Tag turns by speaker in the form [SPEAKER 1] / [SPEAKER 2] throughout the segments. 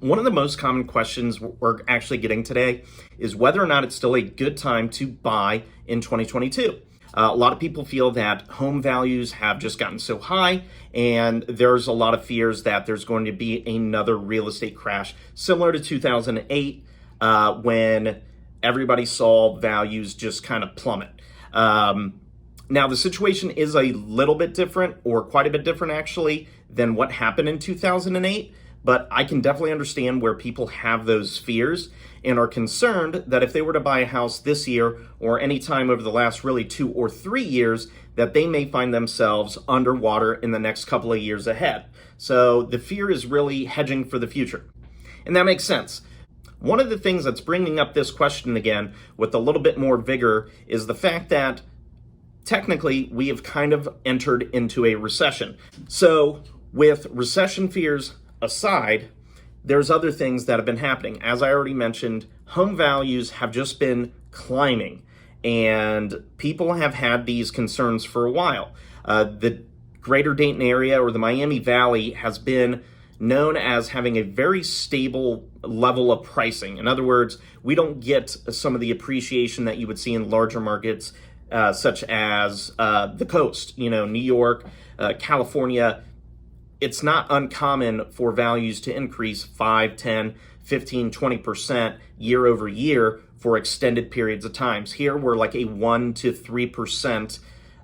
[SPEAKER 1] One of the most common questions we're actually getting today is whether or not it's still a good time to buy in 2022. A lot of people feel that home values have just gotten so high, and there's a lot of fears that there's going to be another real estate crash similar to 2008 when everybody saw values just kind of plummet. Now, the situation is a little bit different, or quite a bit different actually, than what happened in 2008. But I can definitely understand where people have those fears and are concerned that if they were to buy a house this year or any time over the last really 2 or 3 years, that they may find themselves underwater in the next couple of years ahead. So the fear is really hedging for the future. And that makes sense. One of the things that's bringing up this question again with a little bit more vigor is the fact that technically we have kind of entered into a recession. So with recession fears aside, there's other things that have been happening. As I already mentioned, home values have just been climbing, and people have had these concerns for a while. The greater Dayton area or the Miami Valley has been known as having a very stable level of pricing. In other words, we don't get some of the appreciation that you would see in larger markets such as the coast, New York, California. It's not uncommon for values to increase 5, 10, 15, 20% year over year for extended periods of times. Here, we're like a 1 to 3%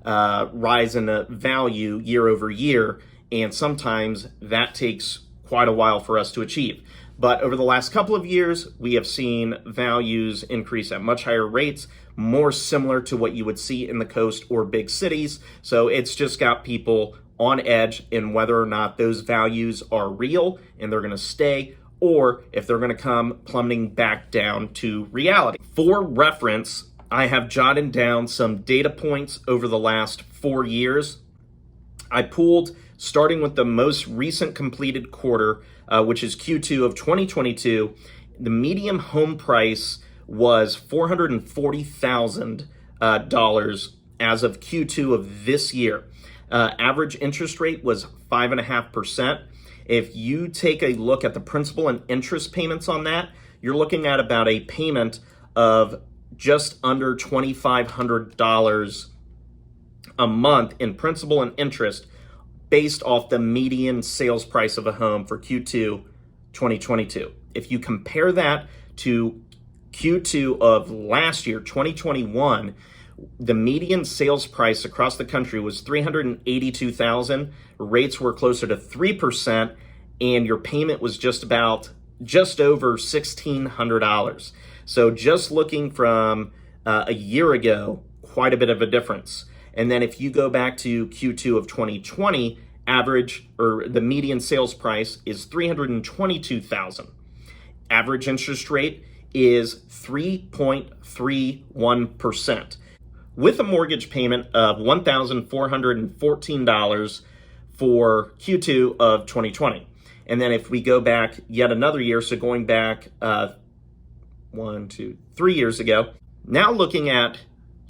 [SPEAKER 1] rise in the value year over year, and sometimes that takes quite a while for us to achieve. But over the last couple of years, we have seen values increase at much higher rates, more similar to what you would see in the coast or big cities. So it's just got people on edge in whether or not those values are real and they're going to stay, or if they're going to come plummeting back down to reality. For reference, I have jotted down some data points over the last 4 years. I pulled, starting with the most recent completed quarter, which is Q2 of 2022, the median home price was $440,000 as of Q2 of this year. Average interest rate was 5.5%. If you take a look at the principal and interest payments on that, you're looking at about a payment of just under $2,500 a month in principal and interest based off the median sales price of a home for Q2 2022. If you compare that to Q2 of last year, 2021, the median sales price across the country was $382,000. Rates were closer to 3%, and your payment was just over $1,600. So just looking from a year ago, quite a bit of a difference. And then if you go back to Q2 of 2020, the median sales price is $322,000. Average interest rate is 3.31%. with a mortgage payment of $1,414 for Q2 of 2020. And then if we go back yet another year, so going back 3 years ago, now looking at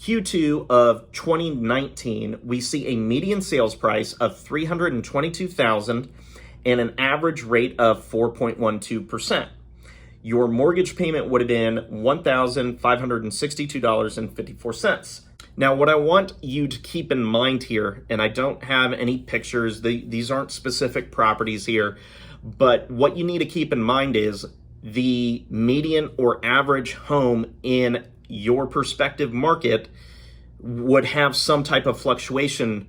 [SPEAKER 1] Q2 of 2019, we see a median sales price of $322,000 and an average rate of 4.12%. Your mortgage payment would have been $1,562.54. Now, what I want you to keep in mind here, and I don't have any pictures, these aren't specific properties here, but what you need to keep in mind is the median or average home in your prospective market would have some type of fluctuation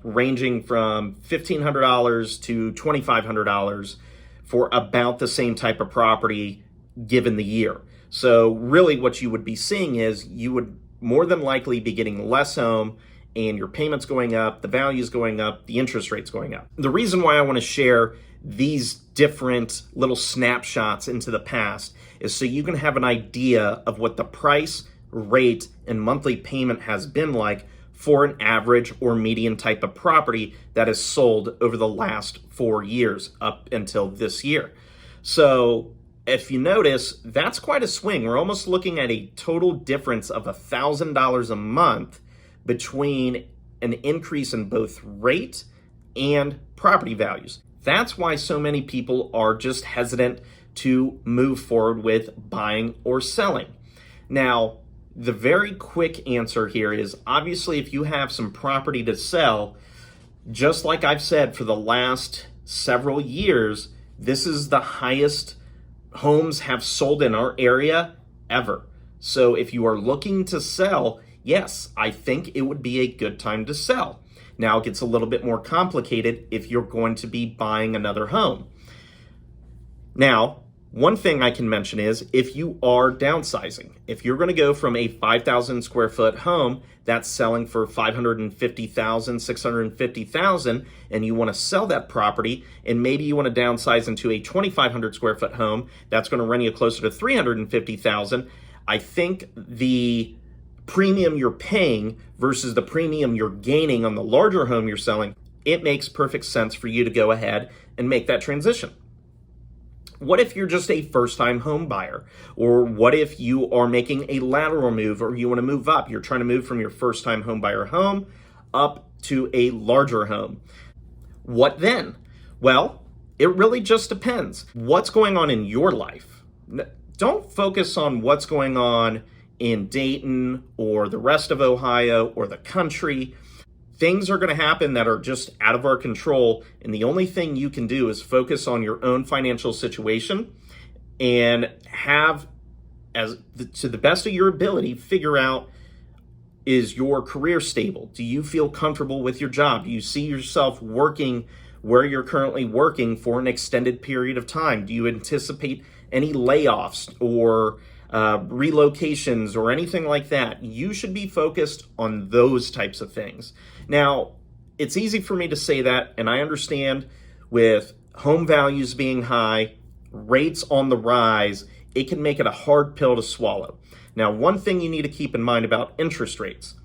[SPEAKER 1] ranging from $1,500 to $2,500 for about the same type of property given the year. So really what you would be seeing is you would more than likely be getting less home and your payments going up, the values going up, the interest rates going up. The reason why I want to share these different little snapshots into the past is so you can have an idea of what the price, rate, and monthly payment has been like for an average or median type of property that is sold over the last 4 years up until this year. So if you notice, that's quite a swing. We're almost looking at a total difference of $1,000 a month between an increase in both rate and property values. That's why so many people are just hesitant to move forward with buying or selling. Now, the very quick answer here is obviously if you have some property to sell, just like I've said for the last several years, this is the highest homes have sold in our area ever. So if you are looking to sell, yes, I think it would be a good time to sell. Now it gets a little bit more complicated if you're going to be buying another home. Now, one thing I can mention is if you are downsizing, if you're going to go from a 5,000 square foot home that's selling for 550,000, 650,000, and you want to sell that property, and maybe you want to downsize into a 2,500 square foot home that's going to run you closer to 350,000, I think the premium you're paying versus the premium you're gaining on the larger home you're selling, it makes perfect sense for you to go ahead and make that transition. What if you're just a first-time home buyer? Or what if you are making a lateral move or you want to move up? You're trying to move from your first-time home buyer home up to a larger home. What then? Well, it really just depends. What's going on in your life? Don't focus on what's going on in Dayton or the rest of Ohio or the country. Things are going to happen that are just out of our control, and the only thing you can do is focus on your own financial situation and to the best of your ability, figure out, is your career stable? Do you feel comfortable with your job? Do you see yourself working where you're currently working for an extended period of time? Do you anticipate any layoffs or relocations or anything like that? You should be focused on those types of things. Now, it's easy for me to say that, and I understand with home values being high, rates on the rise, it can make it a hard pill to swallow. Now, one thing you need to keep in mind about interest rates,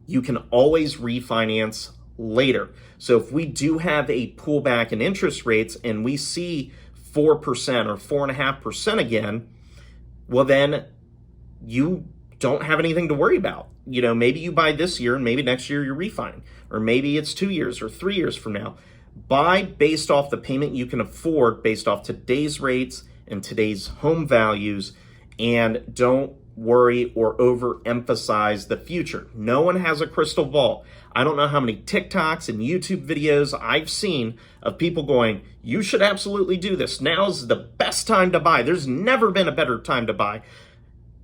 [SPEAKER 1] you can always refinance later. So if we do have a pullback in interest rates and we see 4% or 4.5% again, well, then you don't have anything to worry about. You know, maybe you buy this year and maybe next year you're refining, or maybe it's 2 years or 3 years from now. Buy based off the payment you can afford, based off today's rates and today's home values, and don't worry or overemphasize the future. No one has a crystal ball. I don't know how many TikToks and YouTube videos I've seen of people going, you should absolutely do this. Now's the best time to buy. There's never been a better time to buy.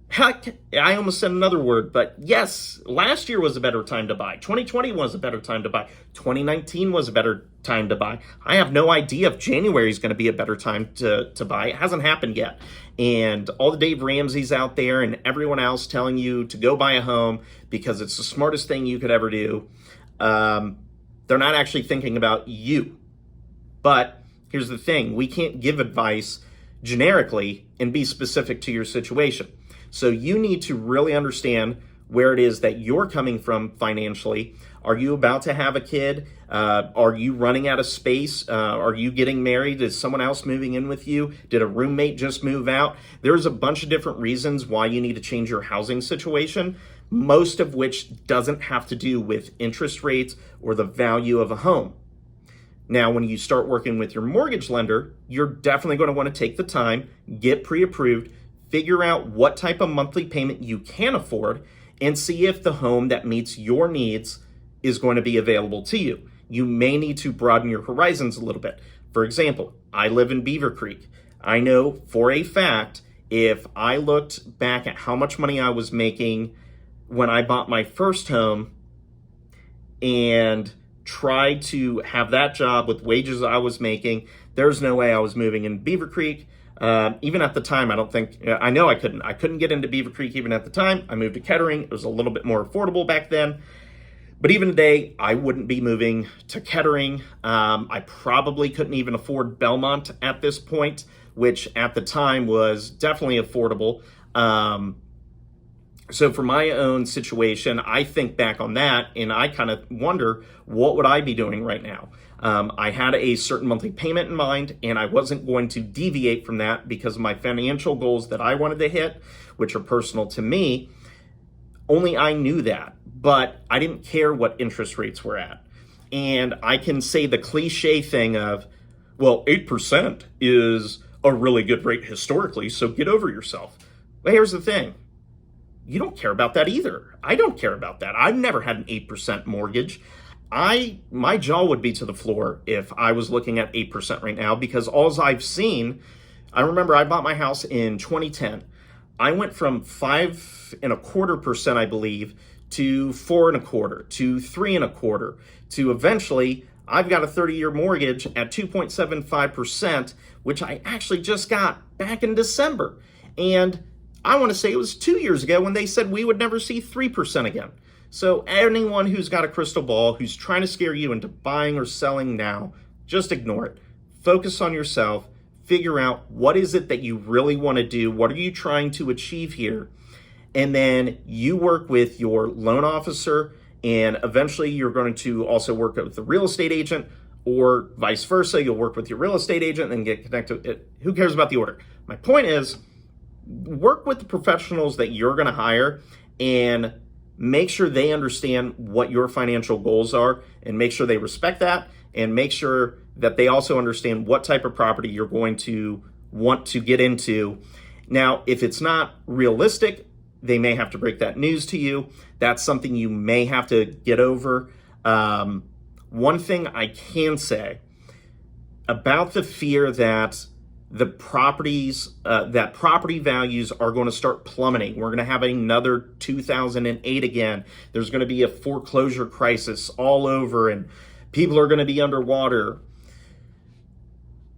[SPEAKER 1] Heck, I almost said another word, but yes, last year was a better time to buy. 2020 was a better time to buy. 2019 was a better time to buy. I have no idea if January is going to be a better time to buy. It hasn't happened yet. And all the Dave Ramseys out there and everyone else telling you to go buy a home because it's the smartest thing you could ever do, they're not actually thinking about you. But here's the thing. We can't give advice generically and be specific to your situation. So you need to really understand where it is that you're coming from financially. Are you about to have a kid? Are you running out of space? Are you getting married? Is someone else moving in with you? Did a roommate just move out? There's a bunch of different reasons why you need to change your housing situation, most of which doesn't have to do with interest rates or the value of a home. Now, when you start working with your mortgage lender, you're definitely going to want to take the time, get pre-approved, figure out what type of monthly payment you can afford, and see if the home that meets your needs is going to be available to you. You may need to broaden your horizons a little bit. For example, I live in Beaver Creek. I know for a fact, if I looked back at how much money I was making when I bought my first home and tried to have that job with wages I was making, there's no way I was moving in Beaver Creek. Even at the time, I know I couldn't get into Beaver Creek even at the time. I moved to Kettering. It was a little bit more affordable back then. But even today, I wouldn't be moving to Kettering. I probably couldn't even afford Belmont at this point, which at the time was definitely affordable. So for my own situation, I think back on that and I kind of wonder, what would I be doing right now? I had a certain monthly payment in mind, and I wasn't going to deviate from that because of my financial goals that I wanted to hit, which are personal to me. Only I knew that, but I didn't care what interest rates were at. And I can say the cliche thing of, well, 8% is a really good rate historically, so get over yourself. Well, here's the thing. You don't care about that either. I don't care about that. I've never had an 8% mortgage. My jaw would be to the floor if I was looking at 8% right now, because all I've seen, I remember I bought my house in 2010. I went from 5.25%, I believe, to 4.25%, to 3.25%, to eventually I've got a 30-year mortgage at 2.75%, which I actually just got back in December. And I want to say it was 2 years ago when they said we would never see 3% again. So anyone who's got a crystal ball, who's trying to scare you into buying or selling now, just ignore it. Focus on yourself. Figure out what is it that you really want to do. What are you trying to achieve here? And then you work with your loan officer, and eventually you're going to also work with the real estate agent, or vice versa. You'll work with your real estate agent and get connected. Who cares about the order? My point is, work with the professionals that you're going to hire and make sure they understand what your financial goals are, and make sure they respect that, and make sure that they also understand what type of property you're going to want to get into. Now, if it's not realistic, they may have to break that news to you. That's something you may have to get over. One thing I can say about the fear that property values are going to start plummeting. We're going to have another 2008 again. There's going to be a foreclosure crisis all over, and people are going to be underwater.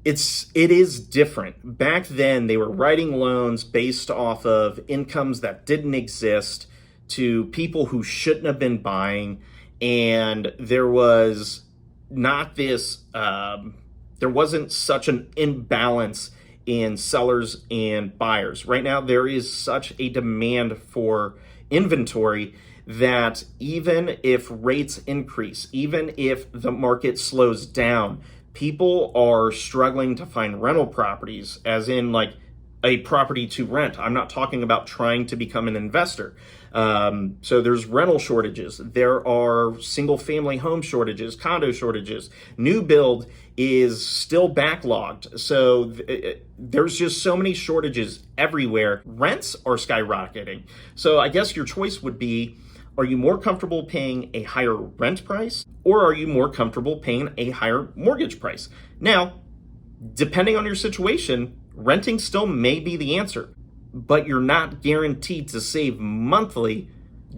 [SPEAKER 1] It is different. Back then, they were writing loans based off of incomes that didn't exist to people who shouldn't have been buying, and there was not this. There wasn't such an imbalance in sellers and buyers. Right now, there is such a demand for inventory that even if rates increase, even if the market slows down, people are struggling to find rental properties, as in like a property to rent. I'm not talking about trying to become an investor. So there's rental shortages. There are single family home shortages, condo shortages. New build is still backlogged. So there's just so many shortages everywhere. Rents are skyrocketing. So I guess your choice would be, are you more comfortable paying a higher rent price, or are you more comfortable paying a higher mortgage price? Now, depending on your situation, renting still may be the answer, but you're not guaranteed to save monthly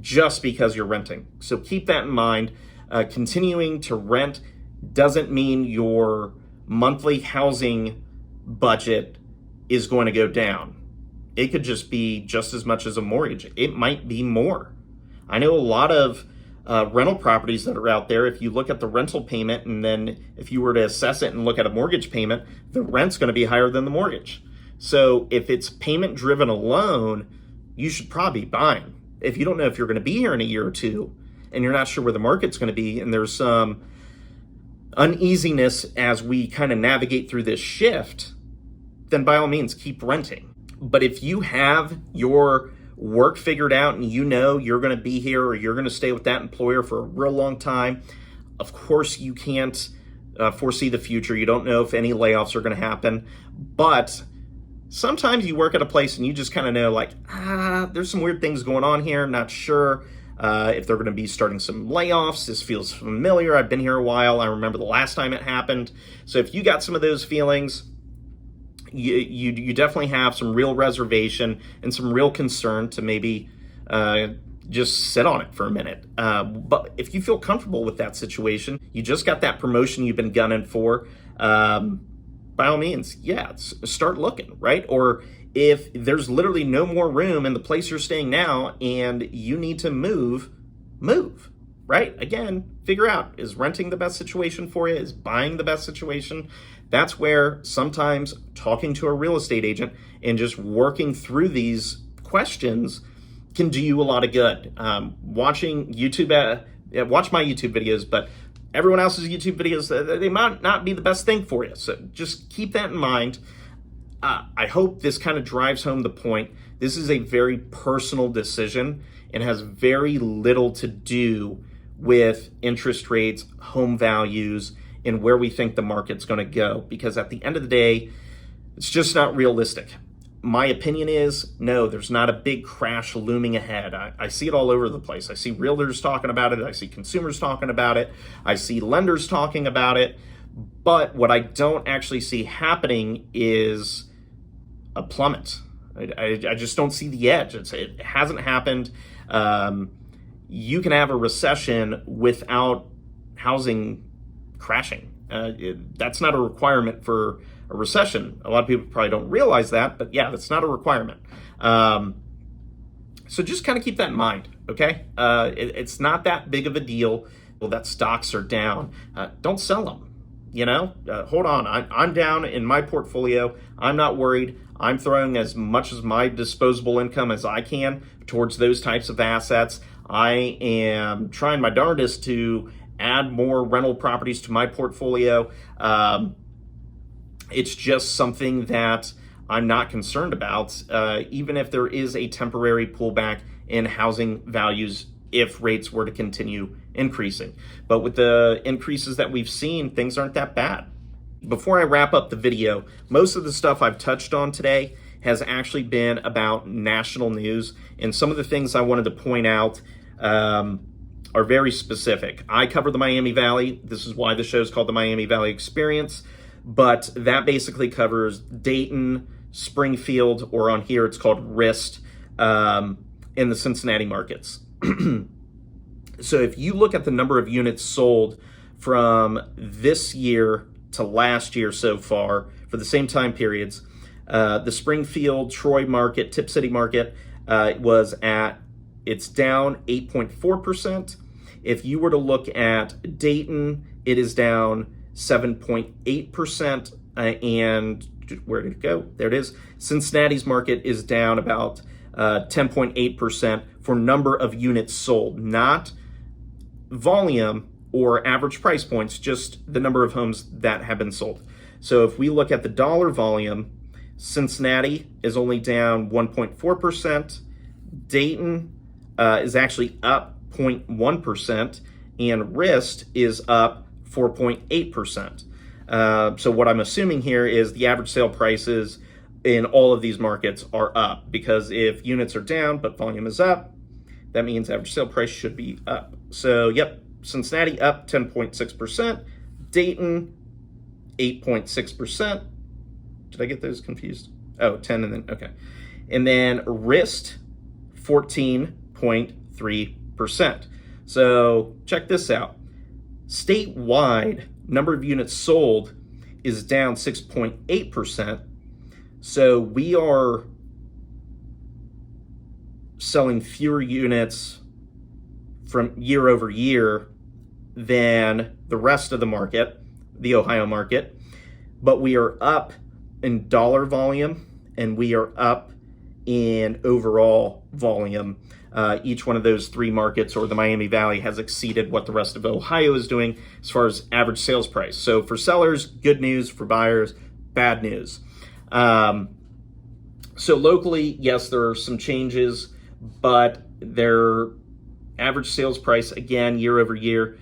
[SPEAKER 1] just because you're renting. So keep that in mind. Continuing to rent doesn't mean your monthly housing budget is going to go down. It could just be just as much as a mortgage. It might be more. I know a lot of rental properties that are out there. If you look at the rental payment, and then if you were to assess it and look at a mortgage payment, the rent's going to be higher than the mortgage. So if it's payment driven alone, you should probably be buying. If you don't know if you're going to be here in a year or two, and you're not sure where the market's going to be, and there's some uneasiness as we kind of navigate through this shift, then by all means keep renting. But if you have your work figured out and you know you're going to be here, or you're going to stay with that employer for a real long time, of course you can't foresee the future. You don't know if any layoffs are going to happen, but sometimes you work at a place and you just kind of know, like, there's some weird things going on here. I'm not sure if they're going to be starting some layoffs. This feels familiar. I've been here a while. I remember the last time it happened. So if you got some of those feelings, you definitely have some real reservation and some real concern to maybe just sit on it for a minute. But if you feel comfortable with that situation, you just got that promotion you've been gunning for, by all means, start looking, right? Or if there's literally no more room in the place you're staying now and you need to move, right? Again, figure out, is renting the best situation for you? Is buying the best situation? That's where sometimes talking to a real estate agent and just working through these questions can do you a lot of good. Watching YouTube, watch my YouTube videos, but everyone else's YouTube videos, they might not be the best thing for you. So just keep that in mind. I hope this kind of drives home the point. This is a very personal decision and has very little to do with interest rates, home values, in where we think the market's going to go, because at the end of the day, it's just not realistic. My opinion is, no, there's not a big crash looming ahead. I see it all over the place. I see realtors talking about it. I see consumers talking about it. I see lenders talking about it. But what I don't actually see happening is a plummet. I just don't see the edge. It hasn't happened. You can have a recession without housing crashing. That's not a requirement for a recession. A lot of people probably don't realize that, but yeah, that's not a requirement. So just kind of keep that in mind, okay? It's not that big of a deal that stocks are down. Don't sell them. Hold on. I'm down in my portfolio. I'm not worried. I'm throwing as much as my disposable income as I can towards those types of assets. I am trying my darndest to add more rental properties to my portfolio. It's just something that I'm not concerned about, even if there is a temporary pullback in housing values if rates were to continue increasing. But with the increases that we've seen, things aren't that bad. Before I wrap up the video, most of the stuff I've touched on today has actually been about national news, and some of the things I wanted to point out are very specific. I cover the Miami Valley. This is why the show is called the Miami Valley Experience, but that basically covers Dayton, Springfield, or on here it's called Wrist, in the Cincinnati markets. So if you look at the number of units sold from this year to last year so far for the same time periods, the Springfield, Troy market, Tip City market it's down 8.4%. If you were to look at Dayton, it is down 7.8%. And where did it go? There it is. Cincinnati's market is down about 10.8% for number of units sold, not volume or average price points, just the number of homes that have been sold. So if we look at the dollar volume, Cincinnati is only down 1.4%. Dayton is actually up 0.1%, and Wrist is up 4.8%. So what I'm assuming here is the average sale prices in all of these markets are up, because if units are down but volume is up, that means average sale price should be up. So yep, Cincinnati up 10.6%, Dayton 8.6%. Did I get those confused? Oh, 10 and then, okay. And then Wrist 14.3%. So check this out. Statewide, number of units sold is down 6.8%. So we are selling fewer units from year over year than the rest of the market, the Ohio market, but we are up in dollar volume and we are up in overall volume. Each one of those three markets or the Miami Valley has exceeded what the rest of Ohio is doing as far as average sales price. So for sellers, good news. For buyers, bad news. So locally, yes, there are some changes, but their average sales price, again, year over year,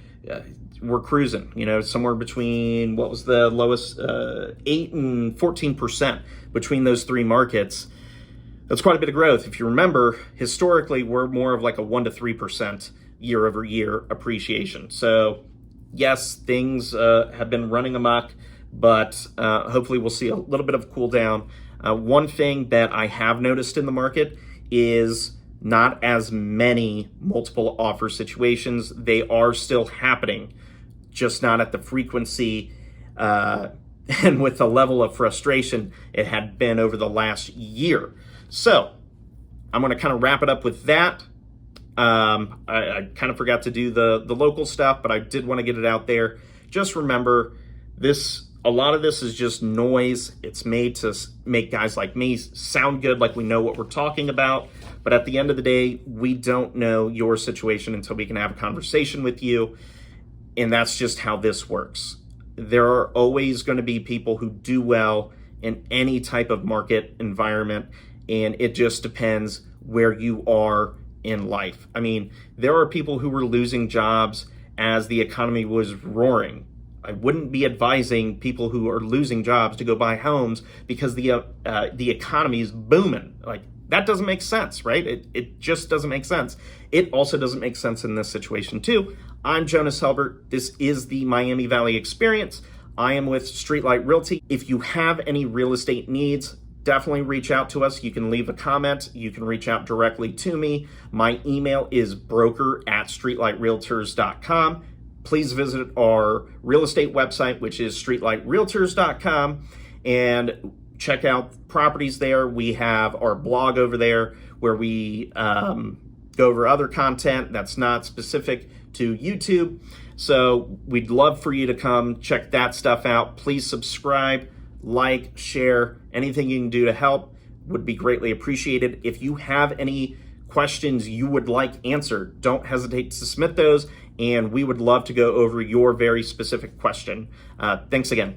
[SPEAKER 1] we're cruising, somewhere between, what was the lowest, 8 and 14% between those three markets. That's quite a bit of growth. If you remember, historically, we're more of like a 1 to 3% year over year appreciation. So yes, things have been running amok, but hopefully we'll see a little bit of a cool down. One thing that I have noticed in the market is not as many multiple offer situations. They are still happening, just not at the frequency and with the level of frustration it had been over the last year. So I'm going to kind of wrap it up with that. I kind of forgot to do the local stuff, but I did want to get it out there. Just remember, a lot of this is just noise. It's made to make guys like me sound good, like we know what we're talking about. But at the end of the day, we don't know your situation until we can have a conversation with you. And that's just how this works. There are always going to be people who do well in any type of market environment. And it just depends where you are in life. I mean, there are people who were losing jobs as the economy was roaring. I wouldn't be advising people who are losing jobs to go buy homes because the economy is booming. Like, that doesn't make sense, right? It just doesn't make sense. It also doesn't make sense in this situation too. I'm Jonas Helbert. This is the Miami Valley Experience. I am with Streetlight Realty. If you have any real estate needs, definitely reach out to us. You can leave a comment. You can reach out directly to me. My email is broker@streetlightrealtors.com. Please visit our real estate website, which is streetlightrealtors.com, and check out properties there. We have our blog over there where we go over other content that's not specific to YouTube. So we'd love for you to come check that stuff out. Please subscribe, like, share, anything you can do to help would be greatly appreciated. If you have any questions you would like answered, don't hesitate to submit those, and we would love to go over your very specific question. Thanks again.